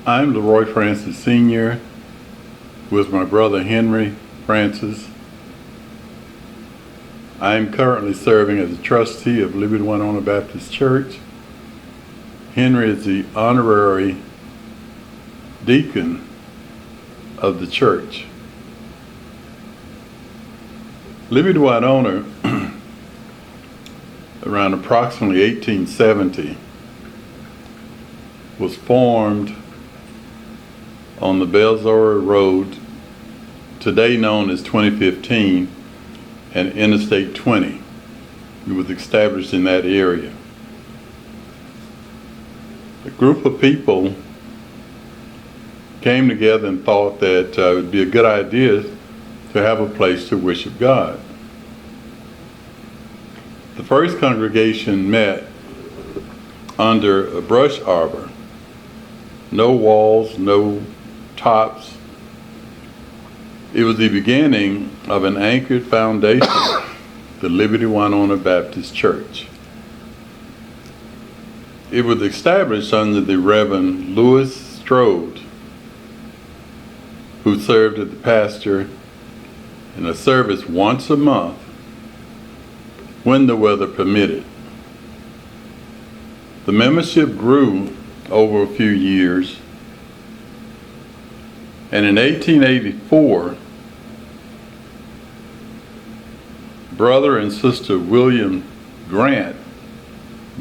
I'm Leroy Francis Sr. with my brother Henry Francis. I'm currently serving as a trustee of Liberty Winona Baptist Church. Henry is the honorary deacon of the church. Liberty Winona, around approximately 1870, was formed on the Belzonria Road, today known as 2015, and Interstate 20. It was established in that area. A group of people came together and thought that it would be a good idea to have a place to worship God. The first congregation met under a brush arbor. No walls, no tops. It was the beginning of an anchored foundation, the Liberty Winona Baptist Church. It was established under the Reverend Louis Stroud, who served as the pastor in a service once a month when the weather permitted. The membership grew over a few years, and in 1884, brother and sister William Grant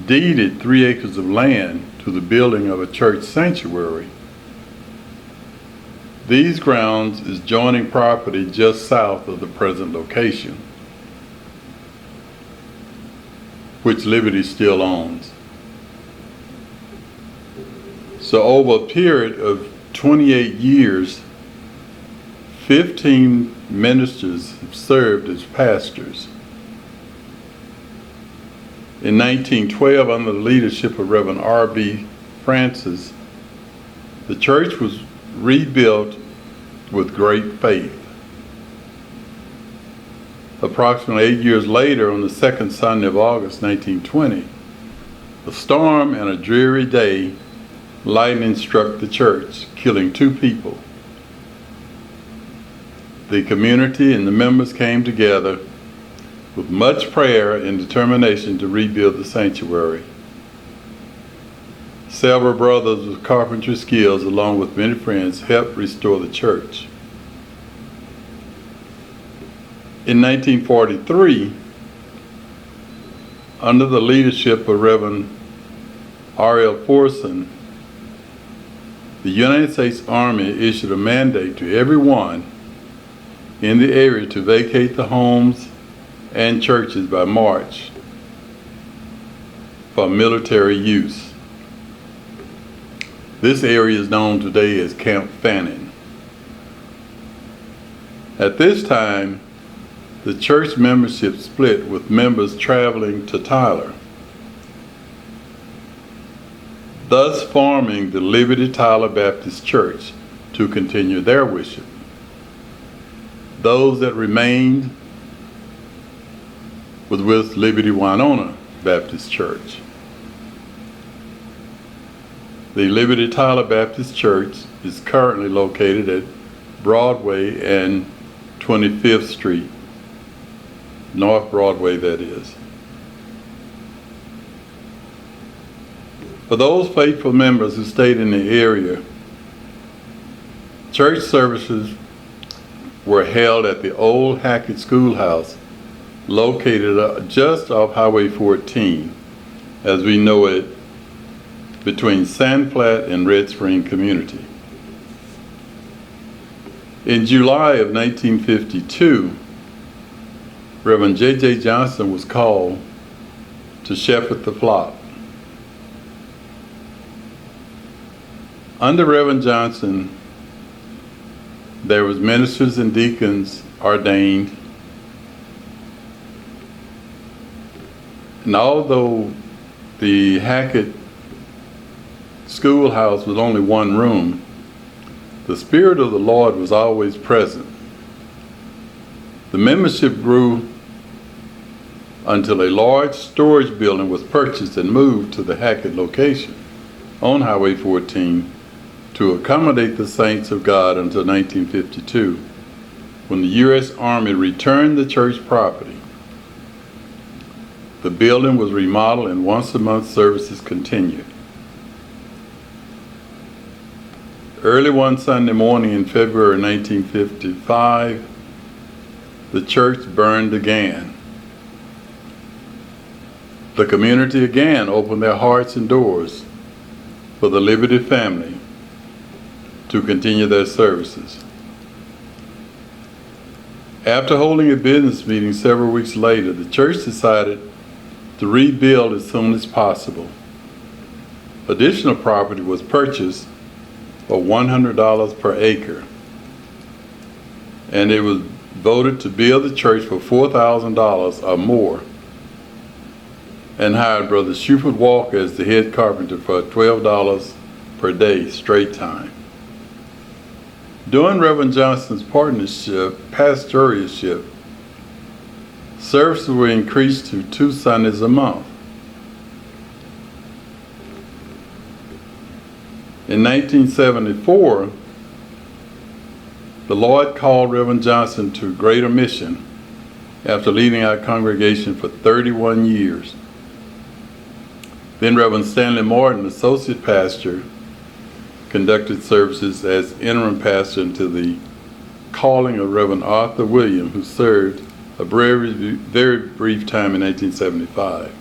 deeded 3 acres of land to the building of a church sanctuary. These grounds is joining property just south of the present location, which Liberty still owns. So over a period of 28 years, 15 ministers have served as pastors. In 1912, under the leadership of Reverend R.B. Francis, the church was rebuilt with great faith. Approximately 8 years later, on the second Sunday of August 1920, a storm and a dreary day, lightning struck the church, killing 2 people. The community and the members came together with much prayer and determination to rebuild the sanctuary. Several brothers with carpentry skills, along with many friends, helped restore the church. In 1943, under the leadership of Reverend R.L. Forson, the United States Army issued a mandate to everyone in the area to vacate the homes and churches by March for military use. This area is known today as Camp Fannin. At this time, the church membership split, with members traveling to Tyler, thus forming the Liberty Tyler Baptist Church to continue their worship. Those that remained was with Liberty Winona Baptist Church. The Liberty Tyler Baptist Church is currently located at Broadway and 25th Street, North Broadway that is. For those faithful members who stayed in the area, church services were held at the old Hackett Schoolhouse, located just off Highway 14, as we know it, between Sand Flat and Red Spring community. In July of 1952, Reverend J.J. Johnson was called to shepherd the flock. Under Reverend Johnson, there was ministers and deacons ordained. And although the Hackett Schoolhouse was only one room, the Spirit of the Lord was always present. The membership grew until a large storage building was purchased and moved to the Hackett location on Highway 14 to to accommodate the saints of God until 1952, when the U.S. Army returned the church property. The building was remodeled and once-a-month services continued. Early one Sunday morning in February 1955, the church burned again. The community again opened their hearts and doors for the Liberty family to continue their services. After holding a business meeting several weeks later, the church decided to rebuild as soon as possible. Additional property was purchased for $100 per acre, and it was voted to build the church for $4,000 or more, and hired Brother Shuford Walker as the head carpenter for $12 per day straight time. During Reverend Johnson's pastoralship, services were increased to 2 Sundays a month. In 1974, the Lord called Reverend Johnson to greater mission after leading our congregation for 31 years. Then Reverend Stanley Morton, associate pastor, conducted services as interim pastor until the calling of Reverend Arthur William, who served a very brief time in 1975.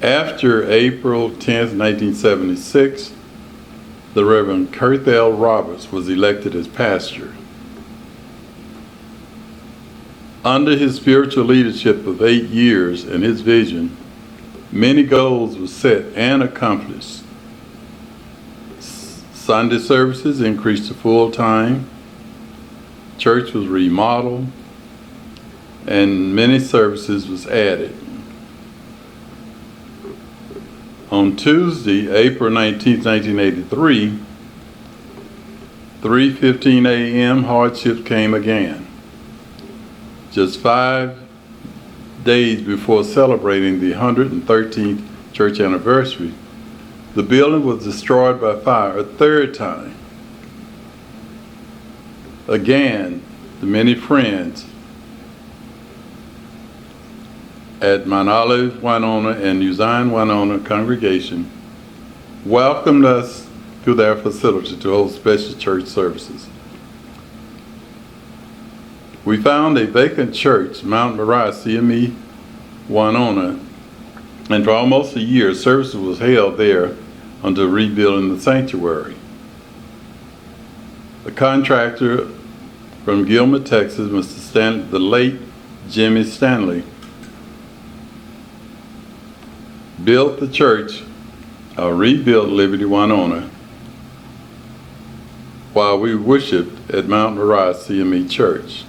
After April 10, 1976, the Reverend Kurt L. Roberts was elected as pastor. Under his spiritual leadership of 8 years and his vision, many goals were set and accomplished. Sunday services increased to full time, church was remodeled, and many services was added. On Tuesday, April 19, 1983, 3:15 a.m., hardships came again. Just 5 days before celebrating the 113th church anniversary, the building was destroyed by fire a third time. Again, the many friends at Mount Olive, Winona, and Uzine, Winona congregation welcomed us to their facility to hold special church services. We found a vacant church, Mount Moriah CME, Winona, and for almost a year, services was held there until rebuilding the sanctuary. The contractor from Gilmer, Texas, Mr. Stanley, the late Jimmy Stanley, built the church, rebuilt Liberty, Winona, while we worshiped at Mount Moriah CME Church.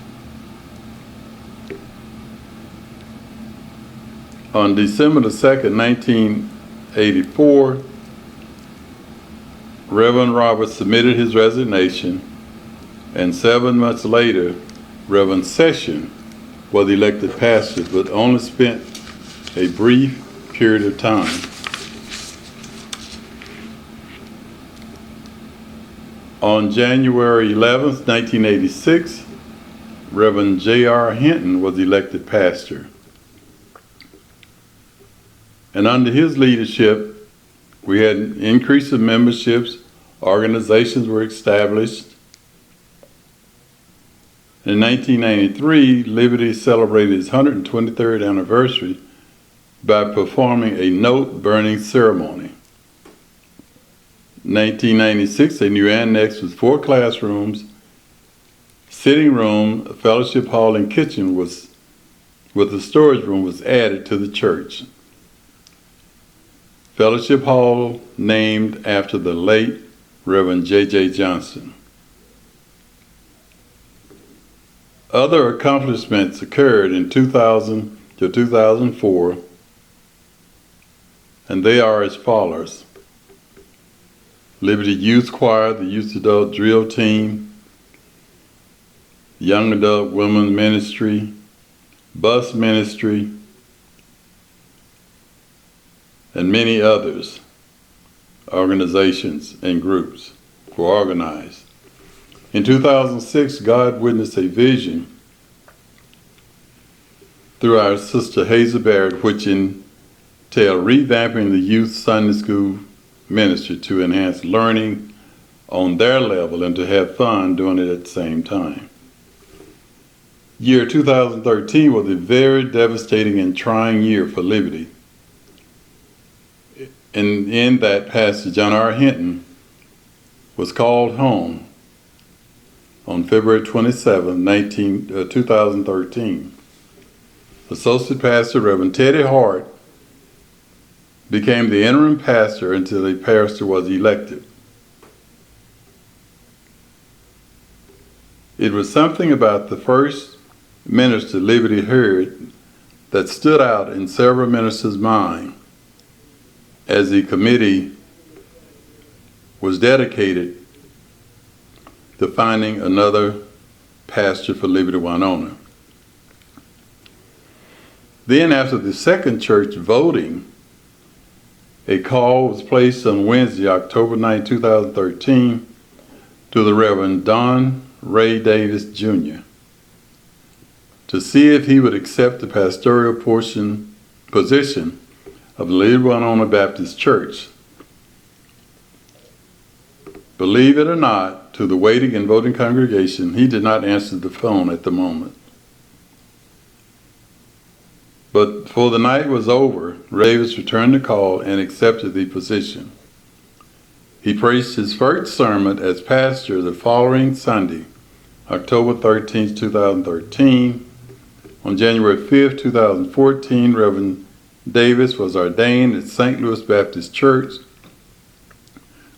On December the 2nd, 1984, Reverend Roberts submitted his resignation, and 7 months later, Reverend Session was elected pastor, but only spent a brief period of time. On January 11th, 1986, Reverend J.R. Hinton was elected pastor. And under his leadership, we had an increase of memberships, organizations were established. In 1993, Liberty celebrated its 123rd anniversary by performing a note-burning ceremony. In 1996, a new annex with 4 classrooms, sitting room, a fellowship hall, and kitchen with a storage room was added to the church. Fellowship Hall named after the late Reverend J.J. Johnson. Other accomplishments occurred in 2000 to 2004, and they are as follows. Liberty Youth Choir, the Youth Adult Drill Team, Young Adult Women's Ministry, Bus Ministry, and many others. organizations and groups were organized. In 2006, God witnessed a vision through our sister Hazel Barrett, which entailed revamping the youth Sunday school ministry to enhance learning on their level and to have fun doing it at the same time. Year 2013 was a very devastating and trying year for Liberty. And in that passage, John R. Hinton was called home on February 27, 2013. Associate Pastor Reverend Teddy Hart became the interim pastor until a pastor was elected. It was something about the first minister Liberty heard that stood out in several ministers' minds as the committee was dedicated to finding another pastor for Liberty Winona. Then after the second church voting, a call was placed on Wednesday, October 9, 2013, to the Reverend Don Ray Davis Jr. to see if he would accept the pastoral position of the Liberty Winona Baptist Church. Believe it or not, to the waiting and voting congregation, he did not answer the phone at the moment. But before the night was over, Davis returned the call and accepted the position. He preached his first sermon as pastor the following Sunday, October 13, 2013. On January 5, 2014, Reverend Davis was ordained at St. Louis Baptist Church,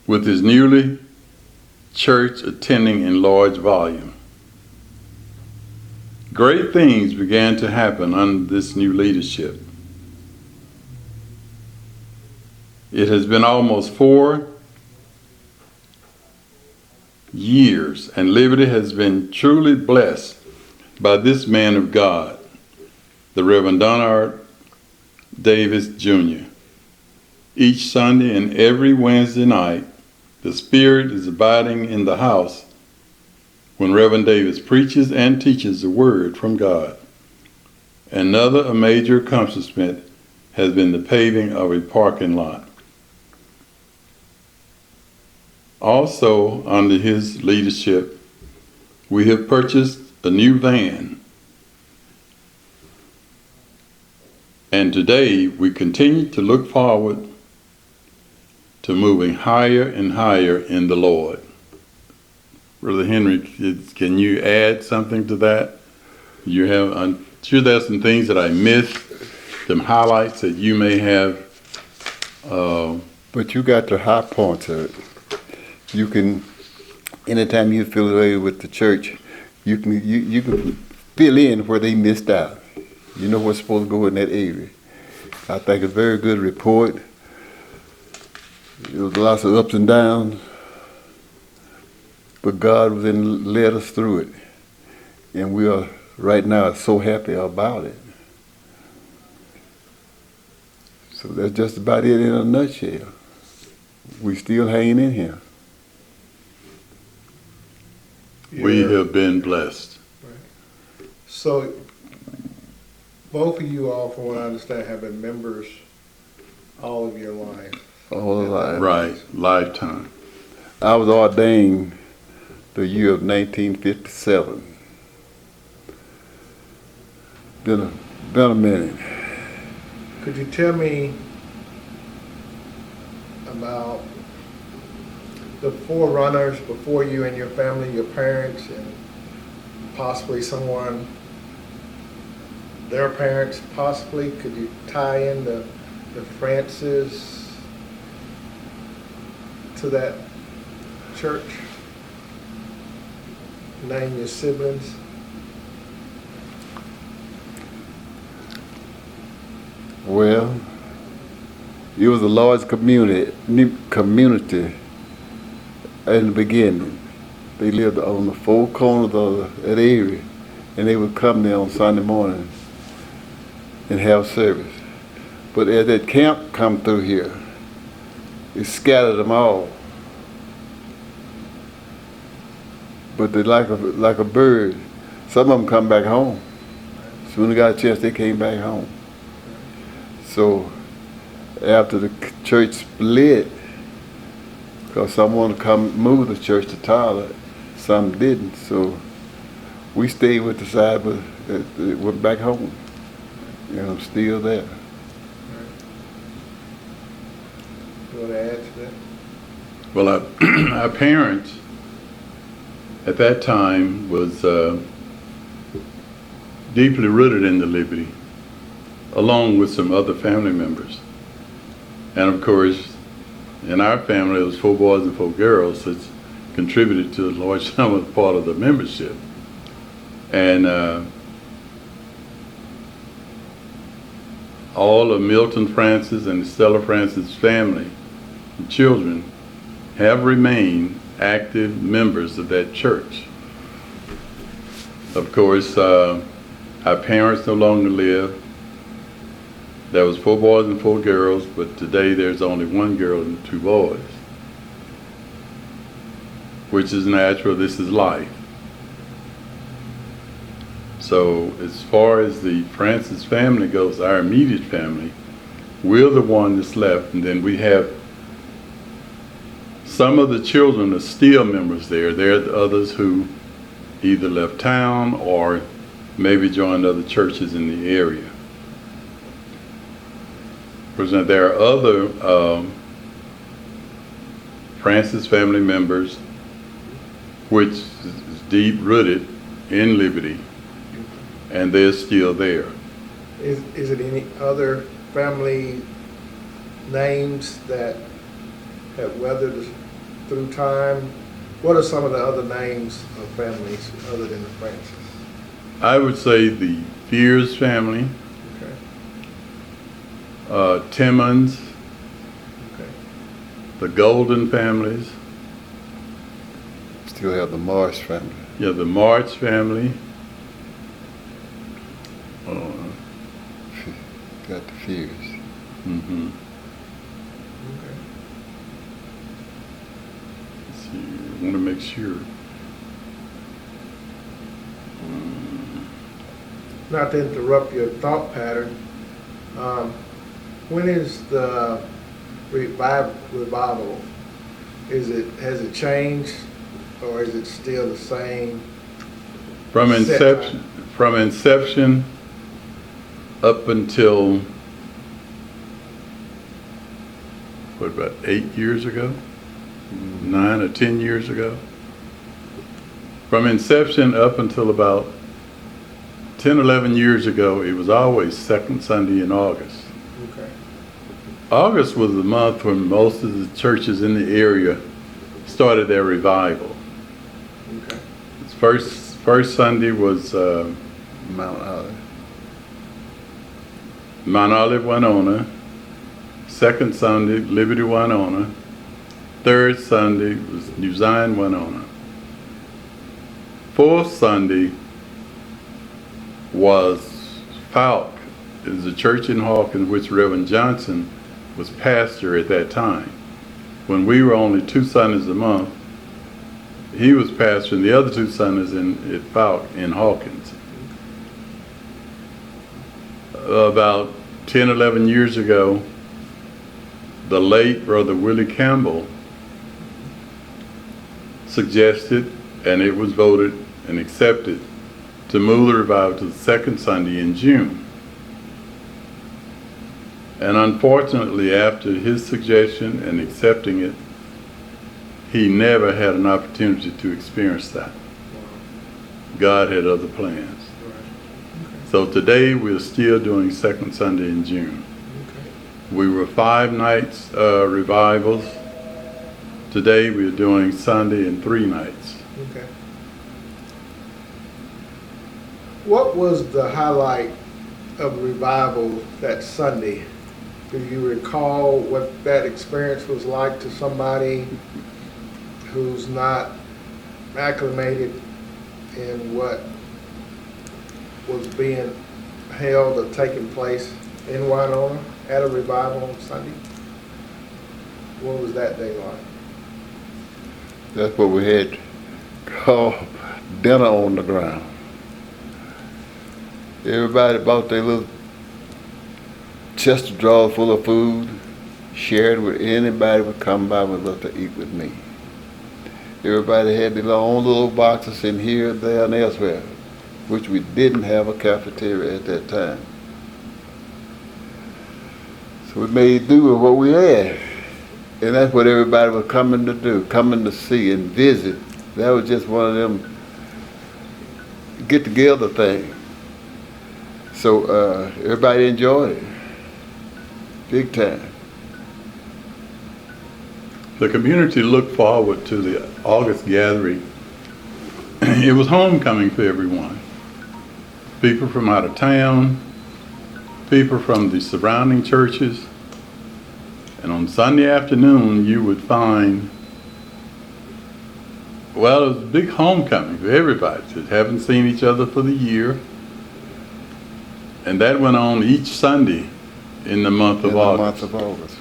with his newly church attending in large volume. Great things began to happen under this new leadership. It has been almost 4 years, and Liberty has been truly blessed by this man of God, the Reverend Donard Davis Jr. Each Sunday and every Wednesday night, the Spirit is abiding in the house when Reverend Davis preaches and teaches the Word from God. Another major accomplishment has been the paving of a parking lot. Also, under his leadership, we have purchased a new van. And today, we continue to look forward to moving higher and higher in the Lord. Brother Henry, can you add something to that? I'm sure there's some things that I missed, some highlights that you may have. But you got the high points of it. You can, anytime you affiliate with the church, you can fill in where they missed out. You know what's supposed to go in that area. I think a very good report. There was lots of ups and downs, but God was led us through it. And we are right now so happy about it. So that's just about it in a nutshell. We still hanging in here. We have been blessed. Right. So, both of you all, from what I understand, have been members all of your life. All alive. Right, lifetime. I was ordained the year of 1957. Been a minute. Could you tell me about the forerunners before you and your family, your parents, and possibly someone, their parents, possibly? Could you tie in the Francis to that church? Name your siblings. Well, it was a large community in the beginning. They lived on the four corners of that area, and they would come there on Sunday morning and have service. But as that camp come through here, it scattered them all. But they like a bird. Some of them come back home. Soon as they got a chance, they came back home. So after the church split, because some wanted to come move the church to Tyler, some didn't. So we stayed with the side, but it went back home. And I'm still there. You want to add to that? Well, our parents at that time was deeply rooted in the Liberty, along with some other family members. And of course, in our family, it was 4 boys and 4 girls, which contributed to a large number part of the membership. And all of Milton Francis and Stella Francis' family and children have remained active members of that church. Of course, our parents no longer live. There was 4 boys and 4 girls, but today there's only 1 girl and 2 boys, which is natural. This is life. So as far as the Francis family goes, our immediate family, we're the one that's left, and then we have some of the children are still members there. There are the others who either left town or maybe joined other churches in the area. For example, there are other Francis family members which is deep rooted in Liberty, and they're still there. Is it any other family names that have weathered through time? What are some of the other names of families other than the Francis? I would say the Fears family, Okay. Timmons, Okay. the Golden families, Still have the Marsh family. yeah, the March family, Got the Fears. mhm. Okay. Let's see, I want to make sure. Not to interrupt your thought pattern, when is the revival? Has it changed, or is it still the same? From Set inception up until, what, about 8 years ago? 9 or 10 years ago? From inception up until about 10, 11 years ago, it was always second Sunday in August. Okay. August was the month when most of the churches in the area started their revival. Okay. Its first Sunday was Mount Olive. Mount Olive, Winona. Second Sunday, Liberty, Winona. Third Sunday was New Zion, Winona. Fourth Sunday was Falk. It was a church in Hawkins, which Reverend Johnson was pastor at that time. When we were only 2 Sundays a month, he was pastoring the other 2 Sundays at Falk in Hawkins. About 10, 11 years ago, the late Brother Willie Campbell suggested, and it was voted and accepted, to move the revival to the second Sunday in June. And unfortunately, after his suggestion and accepting it, he never had an opportunity to experience that. God had other plans. So today we're still doing second Sunday in June. Okay. We were 5 nights revivals. Today we're doing Sunday and 3 nights. Okay. What was the highlight of the revival that Sunday? Do you recall what that experience was like to somebody who's not acclimated in what was being held or taking place in Winona at a revival on Sunday? What was that day like? That's what we had called dinner on the ground. Everybody bought their little chest of drawers full of food, shared with anybody would come by would love to eat with me. Everybody had their own little boxes in here, there, and elsewhere, which we didn't have a cafeteria at that time. So we made do with what we had. And that's what everybody was coming to do, coming to see and visit. That was just one of them get-together things. So everybody enjoyed it, big time. The community looked forward to the August gathering. It was homecoming for everyone. People from out of town, people from the surrounding churches. And on Sunday afternoon, you would find, well, it was a big homecoming for everybody. Just haven't seen each other for the year. And that went on each Sunday in the month of August.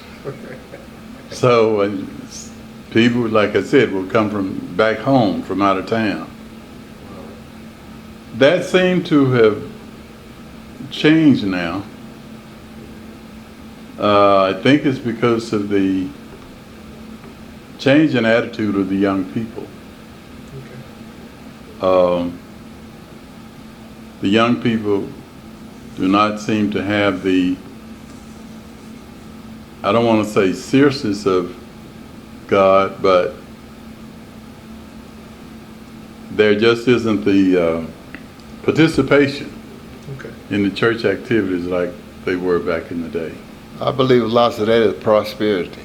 So people, like I said, would come from back home, from out of town. That seemed to have changed now. I think it's because of the change in attitude of the young people. The young people do not seem to have the, I don't want to say seriousness of God, but there just isn't the participation in the church activities like they were back in the day. I believe lots of that is prosperity.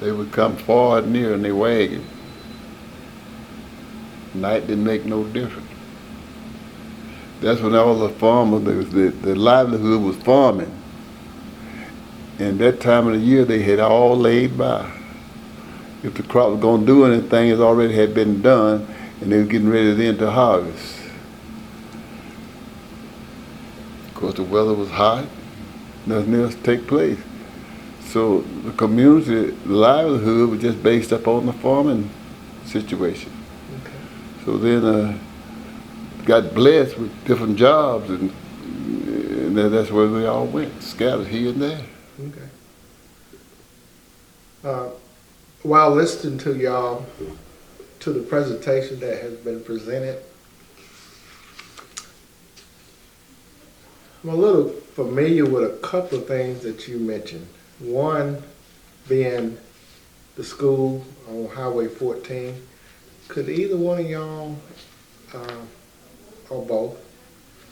They would come forward near in their wagon. Night didn't make no difference. That's when all the farmers, the livelihood was farming. And that time of the year, they had all laid by. If the crop was going to do anything, it already had been done, and they were getting ready then to harvest. Of course, the weather was hot. Nothing else take place. So the community livelihood was just based upon the farming situation. So then got blessed with different jobs, and that's where we all went, scattered here and there. While listening to y'all, to the presentation that has been presented, I'm a little familiar with a couple of things that you mentioned. One being the school on Highway 14. Could either one of y'all, or both,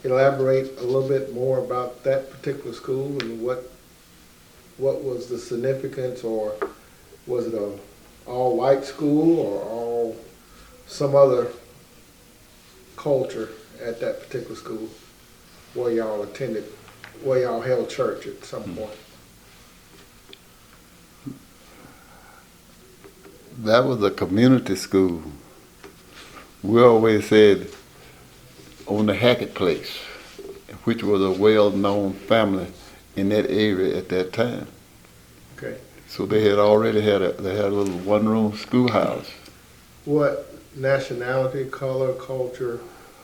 elaborate a little bit more about that particular school and what was the significance, or was it a all-white school or all some other culture at that particular school where y'all attended, where y'all held church at some point? That was a community school. We always said on the Hackett place, which was a well-known family in that area at that time. Okay. So they had already had a little one-room schoolhouse. What nationality, color, culture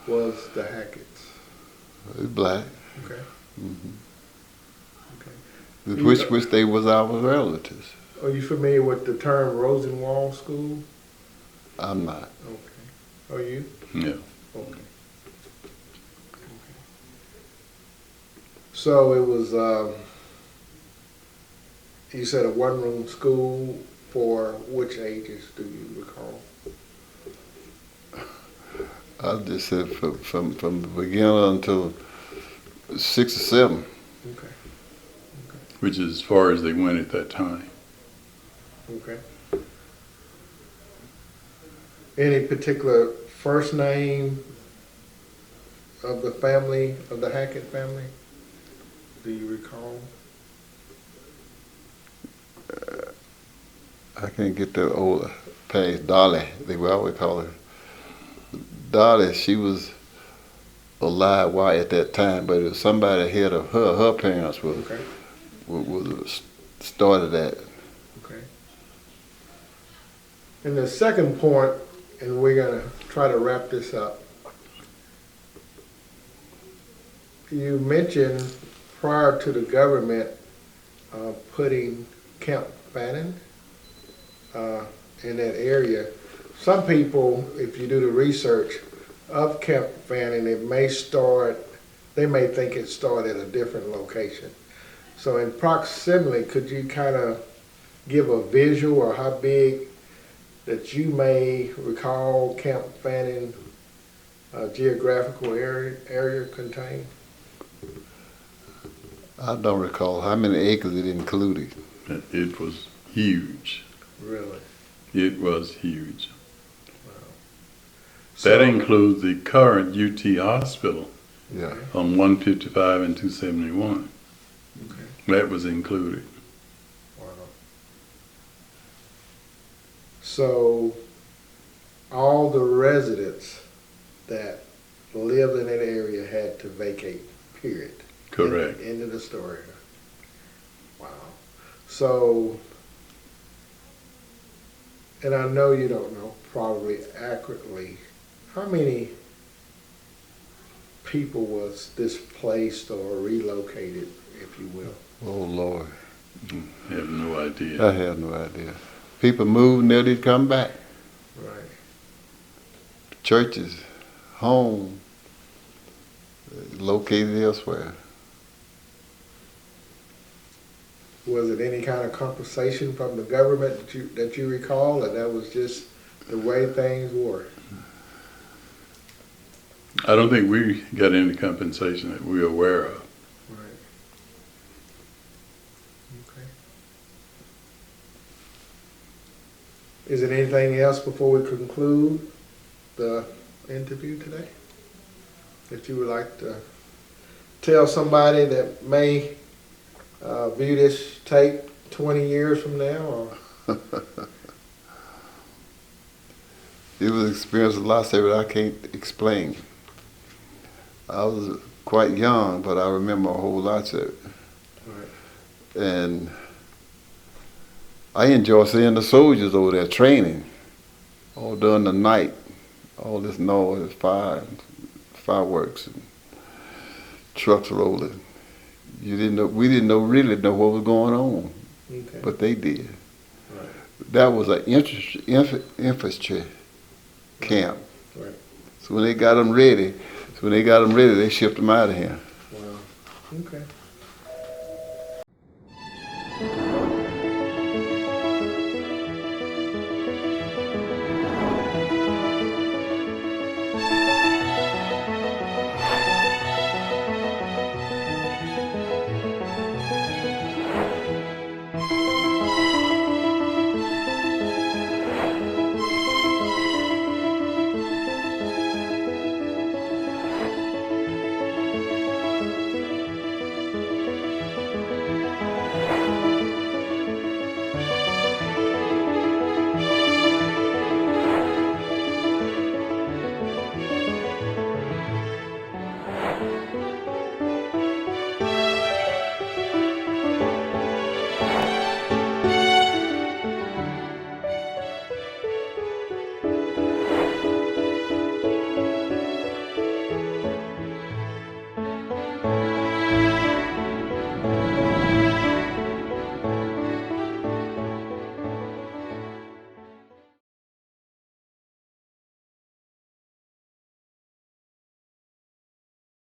was the Hacketts? It was black. Okay. Okay. Which they was our relatives. Are you familiar with the term Rosenwald School? I'm not. Okay. Are you? Yeah. Okay. So it was, you said a one-room school for which ages do you recall? I just said from the beginning until 6 or 7. Okay. Which is as far as they went at that time. Okay. Any particular first name of the family, of the Hackett family? Do you recall? I can't get the old past Dolly. They would always call her Dolly. She was alive why at that time, but it was somebody ahead of her parents Okay, was started that. okay. And the second point, and we're gonna try to wrap this up. You mentioned prior to the government putting Camp Fannin in that area. Some people, if you do the research of Camp Fannin, they may think it started at a different location. So in proximity, could you kind of give a visual or how big that you may recall Camp Fannin geographical area contained? I don't recall how many acres it included. It was huge. Really? It was huge. So, That includes the current UT hospital Yeah. on 155 and 271. Okay. That was included. Wow. So all the residents that lived in that area had to vacate, period. Correct. End of the story. Wow. So, and I know you don't know probably accurately, how many people was displaced or relocated, if you will? Oh Lord, I have no idea. I have no idea. People moved and they didn't come back. Right. Churches, home, located elsewhere. Was it any kind of compensation from the government that you recall, or that was just the way things were? I don't think we got any compensation that we're aware of. Right. Okay. Is there anything else before we conclude the interview today that you would like to tell somebody that may view this tape 20 years from now? Or? It was an experience of loss that I can't explain. I was quite young, but I remember a whole lot of it. Right. And I enjoy seeing the soldiers over there training, all during the night, all this noise, fireworks, and trucks rolling. We didn't really know what was going on, Okay. but they did. Right. That was an infantry camp. Right. So when they got them ready, they shipped them out of here. Wow. Okay.